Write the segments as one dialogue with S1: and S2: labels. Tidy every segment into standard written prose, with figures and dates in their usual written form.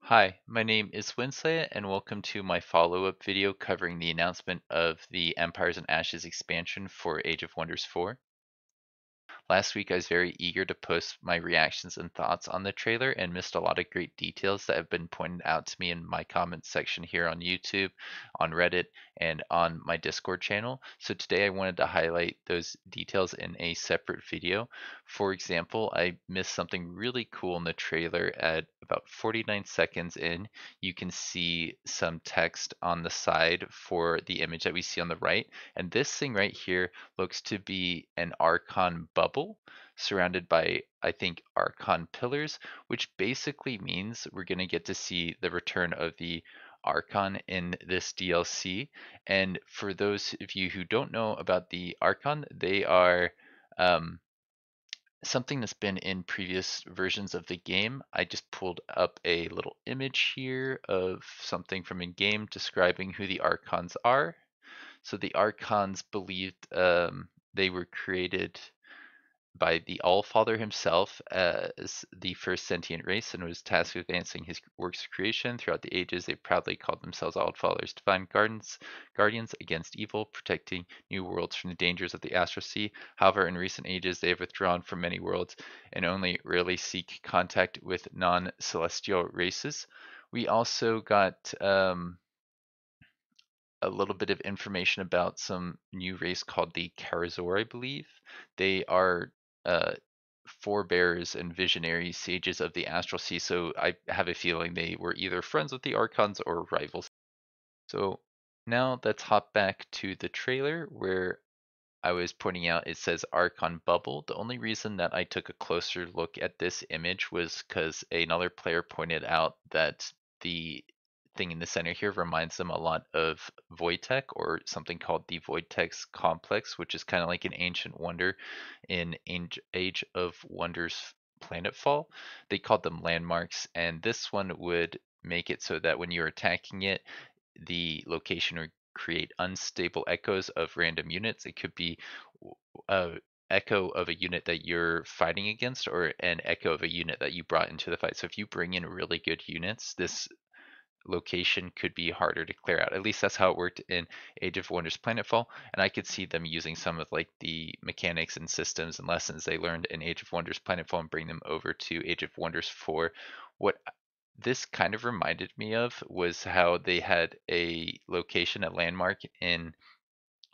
S1: Hi, my name is Winsley, and welcome to my follow-up video covering the announcement of the Empires and Ashes expansion for Age of Wonders 4. Last week, I was very eager to post my reactions and thoughts on the trailer and missed a lot of great details that have been pointed out to me in my comments section here on YouTube, on Reddit, and on my Discord channel. So today I wanted to highlight those details in a separate video. For example, I missed something really cool in the trailer at about 49 seconds in. You can see some text on the side for the image that we see on the right. And this thing right here looks to be an Archon Bubble surrounded by, I think, Archon pillars, which basically means we're going to get to see the return of the Archon in this DLC. And for those of you who don't know about the Archon, they are um, something that's been in previous versions of the game. I just pulled up a little image here of something from in-game describing who the Archons are. So the Archons believed they were created by the Allfather himself as the first sentient race and was tasked with advancing his works of creation. Throughout the ages, they proudly called themselves Allfather's divine guardians against evil, protecting new worlds from the dangers of the astral sea. However, in recent ages, they have withdrawn from many worlds and only rarely seek contact with non-celestial races. We also got a little bit of information about some new race called the Karazor, I believe. They are uh, forebears and visionary sages of the astral sea, so I have a feeling they were either friends with the Archons or rivals. So now let's hop back to the trailer where I was pointing out it says Archon Bubble. The only reason that I took a closer look at this image was because another player pointed out that the thing in the center here reminds them a lot of Voidtech or something called the Voidtech's Complex, which is kind of like an ancient wonder in Age of Wonders Planetfall. They called them landmarks, and this one would make it so that when you're attacking it, the location would create unstable echoes of random units. It could be a echo of a unit that you're fighting against or an echo of a unit that you brought into the fight. So if you bring in really good units, this location could be harder to clear out. At least that's how it worked in Age of Wonders Planetfall, and I could see them using some of like the mechanics and systems and lessons they learned in Age of Wonders Planetfall and bring them over to Age of Wonders 4. What this kind of reminded me of was how they had a location, a landmark in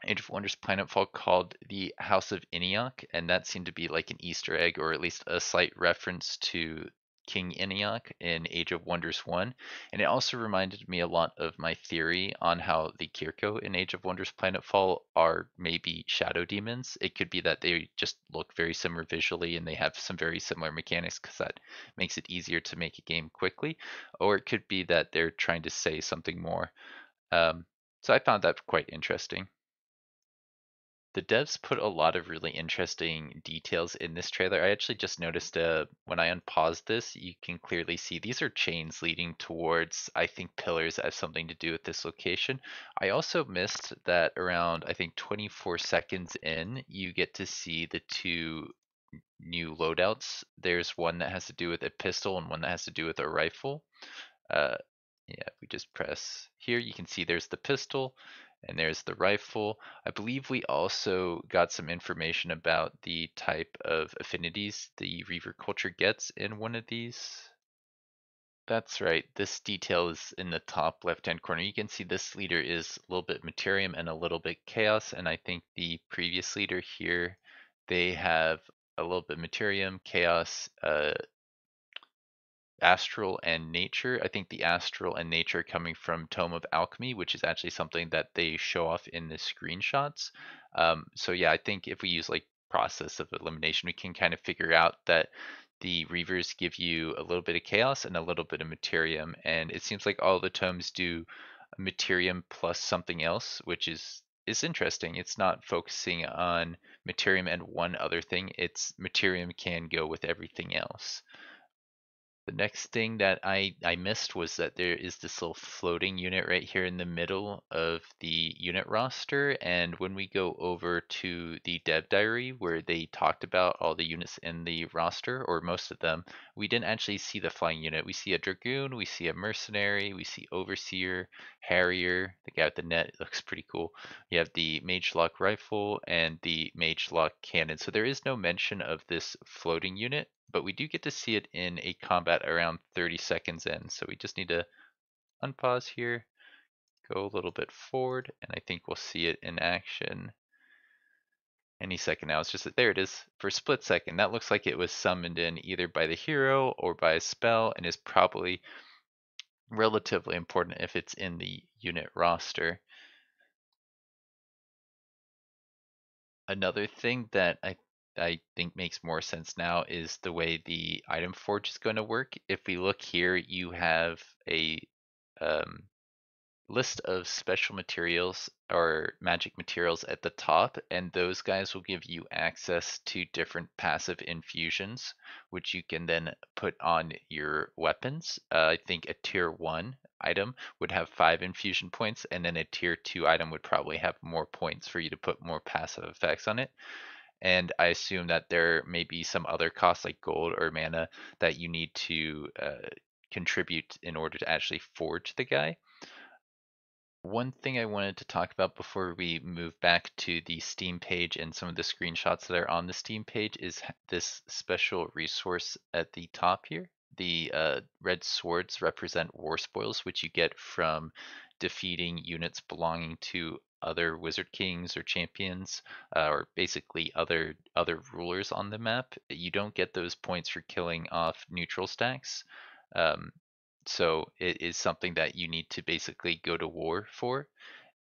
S1: Age of Wonders Planetfall called the House of Iniok, and that seemed to be like an Easter egg or at least a slight reference to King Iniok in Age of Wonders 1. And it also reminded me a lot of my theory on how the Kirko in Age of Wonders Planetfall are maybe shadow demons. It could be that they just look very similar visually and they have some very similar mechanics because that makes it easier to make a game quickly. Or it could be that they're trying to say something more. So I found that quite interesting. The devs put a lot of really interesting details in this trailer. I actually just noticed when I unpaused this, you can clearly see these are chains leading towards, I think, pillars that have something to do with this location. I also missed that around, I think, 24 seconds in, you get to see the two new loadouts. There's one that has to do with a pistol and one that has to do with a rifle. Uh, yeah, if we just press here, you can see there's the pistol and there's the rifle. I believe we also got some information about the type of affinities the Reaver culture gets in one of these. That's right, this detail is in the top left-hand corner. You can see this leader is a little bit Materium and a little bit Chaos, and I think the previous leader here, they have a little bit Materium, Chaos, astral and nature. I think the astral and nature coming from Tome of Alchemy, which is actually something that they show off in the screenshots. So yeah, I think if we use like process of elimination, we can kind of figure out that the Reavers give you a little bit of chaos and a little bit of materium, and it seems like all the tomes do materium plus something else, which is interesting. It's not focusing on materium and one other thing. It's materium can go with everything else. The next thing that I missed was that there is this little floating unit right here in the middle of the unit roster, and when we go over to the dev diary where they talked about all the units in the roster, or most of them, we didn't actually see the flying unit. We see a Dragoon, we see a Mercenary, we see Overseer, Harrier, the guy with the net looks pretty cool. You have the Mage Lock Rifle and the Mage Lock Cannon. So there is no mention of this floating unit, but we do get to see it in a combat around 30 seconds in. So we just need to unpause here, go a little bit forward, and I think we'll see it in action any second now. It's just that there it is for a split second. That looks like it was summoned in either by the hero or by a spell and is probably relatively important if it's in the unit roster. Another thing that I think makes more sense now is the way the item forge is going to work. If we look here, you have a um, list of special materials or magic materials at the top, and those guys will give you access to different passive infusions, which you can then put on your weapons. I think a tier 1 item would have 5 infusion points, and then a tier 2 item would probably have more points for you to put more passive effects on it. And I assume that there may be some other costs like gold or mana that you need to contribute in order to actually forge the guy. One thing I wanted to talk about before we move back to the Steam page and some of the screenshots that are on the Steam page is this special resource at the top here. The red swords represent war spoils, which you get from defeating units belonging to other wizard kings or champions, or basically other rulers on the map. You don't get those points for killing off neutral stacks. Um, so it is something that you need to basically go to war for,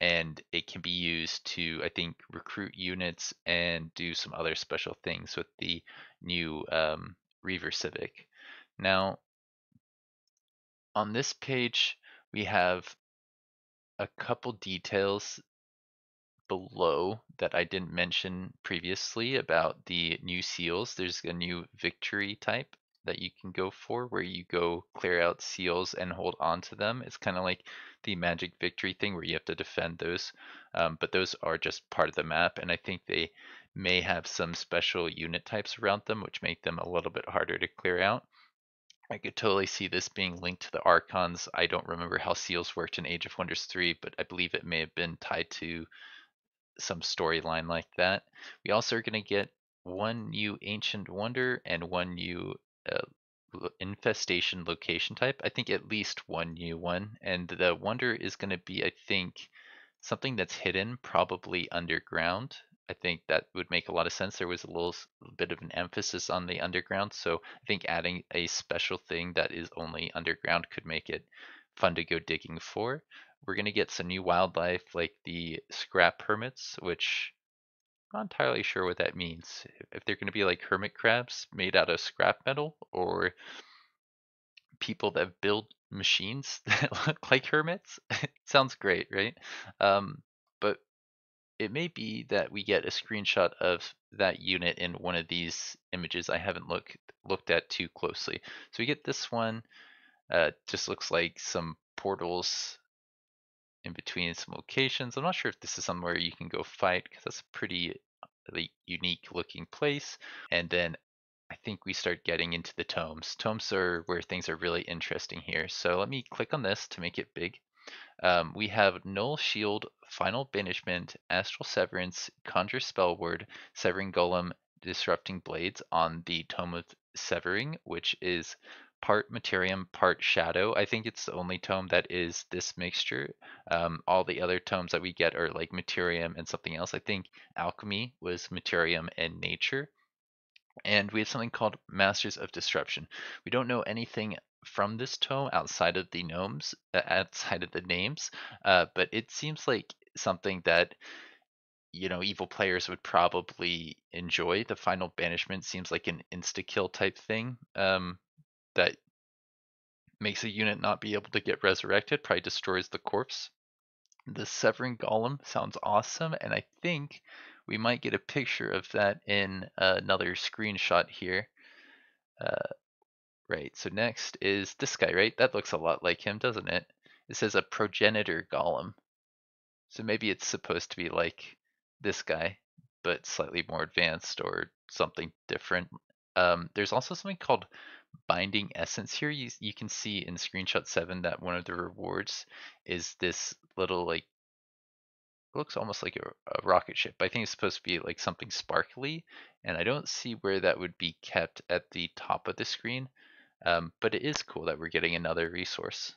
S1: and it can be used to, I think, recruit units and do some other special things with the new Reaver Civic. Now, on this page, we have a couple details below that I didn't mention previously about the new seals. There's a new victory type that you can go for where you go clear out seals and hold on to them. It's kind of like the magic victory thing where you have to defend those, but those are just part of the map, and I think they may have some special unit types around them which make them a little bit harder to clear out. I could totally see this being linked to the Archons. I don't remember how seals worked in Age of Wonders 3, but I believe it may have been tied to some storyline like that. We also are going to get one new Ancient Wonder and one new Infestation location type. I think at least one new one. And the Wonder is going to be, I think, something that's hidden, probably underground. I think that would make a lot of sense. There was a little bit of an emphasis on the underground, so I think adding a special thing that is only underground could make it fun to go digging for. We're going to get some new wildlife like the scrap hermits, which I'm not entirely sure what that means. If they're going to be like hermit crabs made out of scrap metal, or people that build machines that look like hermits. Sounds great, right? But it may be that we get a screenshot of that unit in one of these images I haven't looked at too closely. So we get this one. Just looks like some portals in between some locations. I'm not sure if this is somewhere you can go fight because that's a pretty like, unique looking place. And then I think we start getting into the tomes. Tomes are where things are really interesting here. So let me click on this to make it big. We have Null Shield, Final Banishment, Astral Severance, Conjure Spellward, Severing Golem, Disrupting Blades on the Tome of Severing, which is part Materium, part Shadow. I think it's the only tome that is this mixture. All the other tomes that we get are like Materium and something else. I think Alchemy was Materium and Nature. And we have something called Masters of Disruption. We don't know anything from this tome outside of the gnomes, outside of the names, but it seems like something that evil players would probably enjoy. The final banishment seems like an insta kill type thing that makes a unit not be able to get resurrected, probably destroys the corpse. The Severing Golem sounds awesome, and I think we might get a picture of that in another screenshot here. Right, so next is this guy, right? That looks a lot like him, doesn't it? It says a Progenitor Golem. So maybe it's supposed to be like this guy, but slightly more advanced or something different. There's also something called Binding Essence here. You can see in screenshot 7 that one of the rewards is this little like looks almost like a rocket ship. I think it's supposed to be like something sparkly, and I don't see where that would be kept at the top of the screen. But it is cool that we're getting another resource.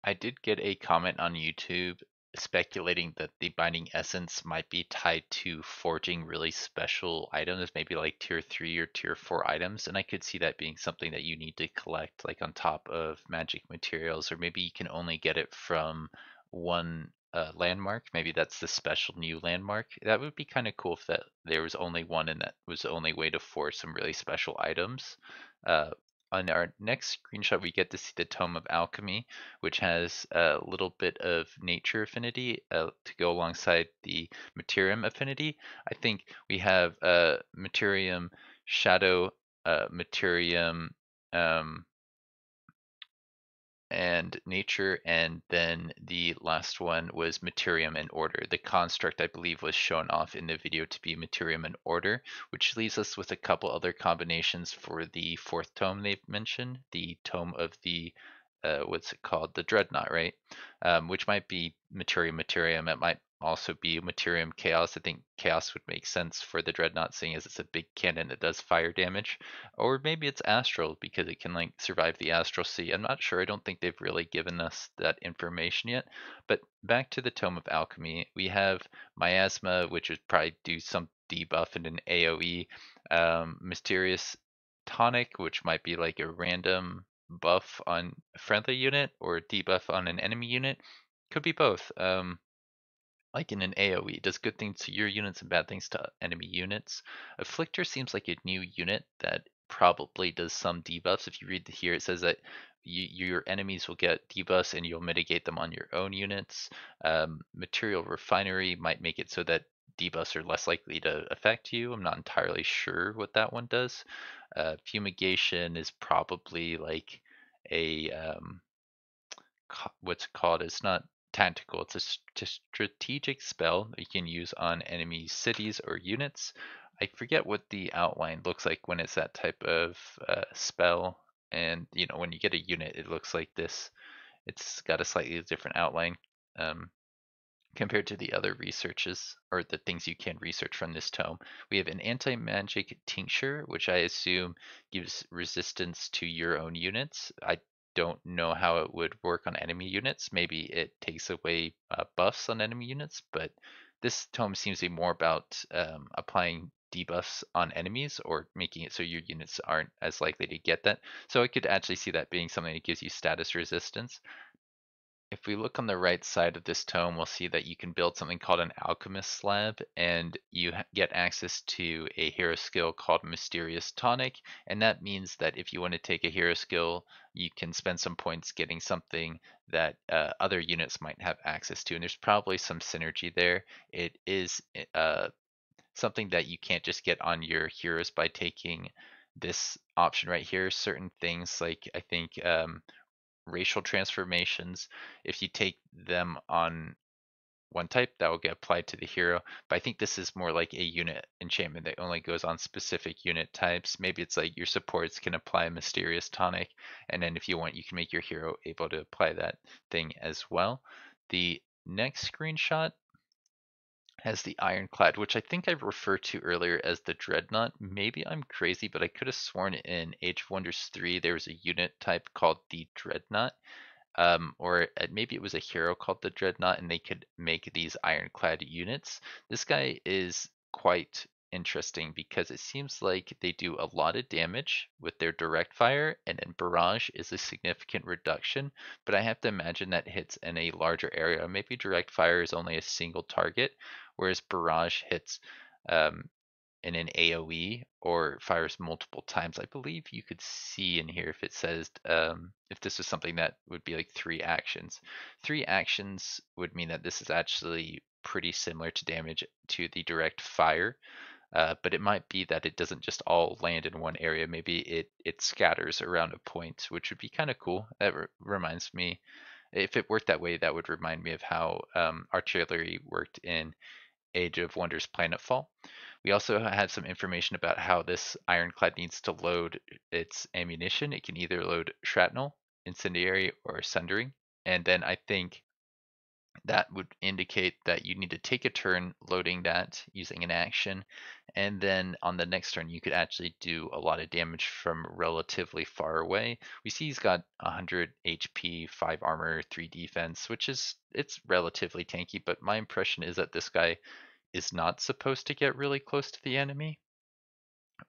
S1: I did get a comment on YouTube speculating that the Binding Essence might be tied to forging really special items, maybe like tier 3 or tier 4 items, and I could see that being something that you need to collect like on top of magic materials, or maybe you can only get it from one landmark. Maybe that's the special new landmark. That would be kind of cool if that there was only one and that was the only way to forge some really special items. Uh, on our next screenshot, we get to see the Tome of Alchemy, which has a little bit of nature affinity to go alongside the materium affinity. I think we have materium, shadow, materium, um, and nature, and then the last one was Materium and Order. The construct, I believe, was shown off in the video to be Materium and Order, which leaves us with a couple other combinations for the fourth tome they've mentioned, the Tome of the what's it called? The Dreadnought, right? Which might be Materium Materium. It might also be Materium Chaos. I think Chaos would make sense for the Dreadnought, seeing as it's a big cannon that does fire damage. Or maybe it's astral because it can like survive the astral sea. I'm not sure. I don't think they've really given us that information yet. But back to the Tome of Alchemy, we have Miasma, which would probably do some debuff in an AoE. Mysterious Tonic, which might be like a random buff on a friendly unit or debuff on an enemy unit. Could be both. Like in an AoE, it does good things to your units and bad things to enemy units. Afflictor seems like a new unit that probably does some debuffs. If you read here, it says that your enemies will get debuffs and you'll mitigate them on your own units. Material Refinery might make it so that debuffs are less likely to affect you. I'm not entirely sure what that one does. Fumigation is probably like a what's it called? It's not tactical. It's a strategic spell that you can use on enemy cities or units. I forget what the outline looks like when it's that type of spell. And you know, when you get a unit, it looks like this. It's got a slightly different outline um, compared to the other researches or the things you can research from this tome. We have an anti-magic tincture, which I assume gives resistance to your own units. I don't know how it would work on enemy units. Maybe it takes away buffs on enemy units, but this tome seems to be more about applying debuffs on enemies or making it so your units aren't as likely to get that. So I could actually see that being something that gives you status resistance. If we look on the right side of this tome, we'll see that you can build something called an Alchemist slab, and you get access to a hero skill called Mysterious Tonic, and that means that if you want to take a hero skill, you can spend some points getting something that other units might have access to, and there's probably some synergy there. It is something that you can't just get on your heroes by taking this option right here. Certain things like I think racial transformations, if you take them on one type, that will get applied to the hero. But I think this is more like a unit enchantment that only goes on specific unit types. Maybe it's like your supports can apply Mysterious Tonic, and then if you want, you can make your hero able to apply that thing as well. The next screenshot has the Ironclad, which I think I referred to earlier as the Dreadnought. Maybe I'm crazy, but I could have sworn in Age of Wonders 3 there was a unit type called the Dreadnought. Or maybe it was a hero called the Dreadnought, and they could make these ironclad units. This guy is quite interesting because it seems like they do a lot of damage with their direct fire, and then barrage is a significant reduction. But I have to imagine that hits in a larger area. Maybe direct fire is only a single target, whereas barrage hits um, in an AoE or fires multiple times. I believe you could see in here if it says if this is something that would be like 3 actions. 3 actions would mean that this is actually pretty similar to damage to the direct fire. But it might be that it doesn't just all land in one area. Maybe it scatters around a point, which would be kind of cool. That reminds me, if it worked that way, that would remind me of how artillery worked in Age of Wonders Planetfall. We also had some information about how this Ironclad needs to load its ammunition. It can either load shrapnel, incendiary, or sundering. And then I think that would indicate that you need to take a turn loading that using an action. And then on the next turn, you could actually do a lot of damage from relatively far away. We see he's got 100 HP, 5 armor, 3 defense, which is, it's relatively tanky, but my impression is that this guy is not supposed to get really close to the enemy.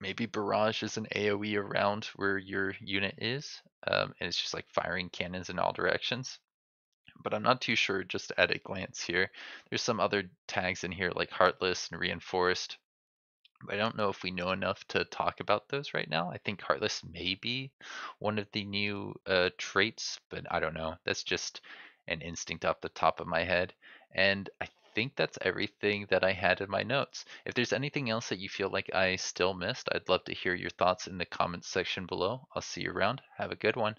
S1: Maybe barrage is an AoE around where your unit is, and it's just like firing cannons in all directions. But I'm not too sure just at a glance here. There's some other tags in here like Heartless and Reinforced. I don't know if we know enough to talk about those right now. I think Heartless may be one of the new traits, but I don't know. That's just an instinct off the top of my head. And I think that's everything that I had in my notes. If there's anything else that you feel like I still missed, I'd love to hear your thoughts in the comments section below. I'll see you around. Have a good one.